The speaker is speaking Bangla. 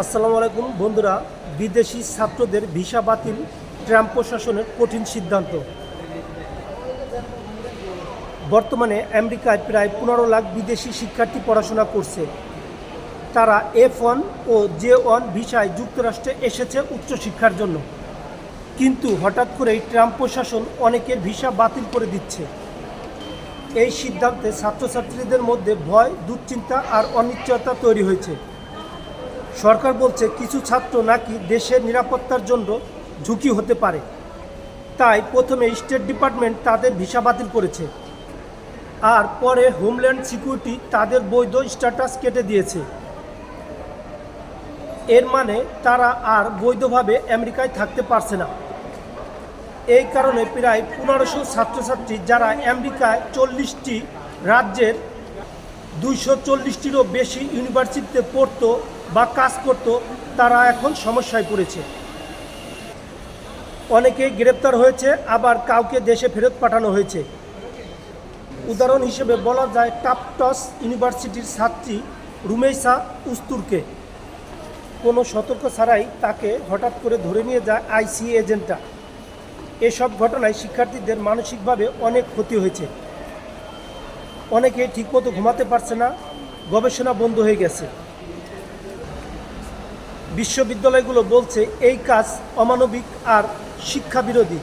আসসালামু আলাইকুম বন্ধুরা। বিদেশি ছাত্রদের ভিসা বাতিল ট্রাম্প প্রশাসনের কঠিন সিদ্ধান্ত। বর্তমানে আমেরিকায় প্রায় 15 লাখ বিদেশি শিক্ষার্থী পড়াশোনা করছে। তারা F1 ও J1 ভিসায় যুক্তরাষ্ট্রে এসেছে উচ্চশিক্ষার জন্য। কিন্তু হঠাৎ করেই ট্রাম্প প্রশাসন অনেকের ভিসা বাতিল করে দিচ্ছে। এই সিদ্ধান্তে ছাত্রছাত্রীদের মধ্যে ভয়, দুশ্চিন্তা আর অনিশ্চয়তা তৈরি হয়েছে। সরকার বলছে কিছু ছাত্র নাকি দেশের নিরাপত্তার জন্য ঝুঁকি হতে পারে, তাই প্রথমে স্টেট ডিপার্টমেন্ট তাদের ভিসা বাতিল করেছে, আর পরে হোমল্যান্ড সিকিউরিটি তাদের বৈধ স্ট্যাটাস কেটে দিয়েছে। এর মানে তারা আর বৈধভাবে আমেরিকায় থাকতে পারছে না। এই কারণে প্রায় 1500 ছাত্রছাত্রী যারা আমেরিকায় 40টি রাজ্যের 240টিরও বেশি ইউনিভার্সিটিতে পড়তো বা কাজ করত, তারা এখন সমস্যায় পড়েছে। অনেকেই গ্রেপ্তার হয়েছে, আবার কাউকে দেশে ফেরত পাঠানো হয়েছে। উদাহরণ হিসেবে বলা যায় টাফটস ইউনিভার্সিটির ছাত্রী রুমেইসা উস্তুরকে। কোনো সতর্ক ছাড়াই তাকে হঠাৎ করে ধরে নিয়ে যায় আইসি এজেন্টরা। এসব ঘটনায় শিক্ষার্থীদের মানসিকভাবে অনেক ক্ষতি হয়েছে। অনেকে ঠিকমতো ঘুমাতে পারছে না, গবেষণা বন্ধ হয়ে গেছে। বিশ্ববিদ্যালয়গুলো বলছে এই কাজ অমানবিক আর শিক্ষাবিরোধী।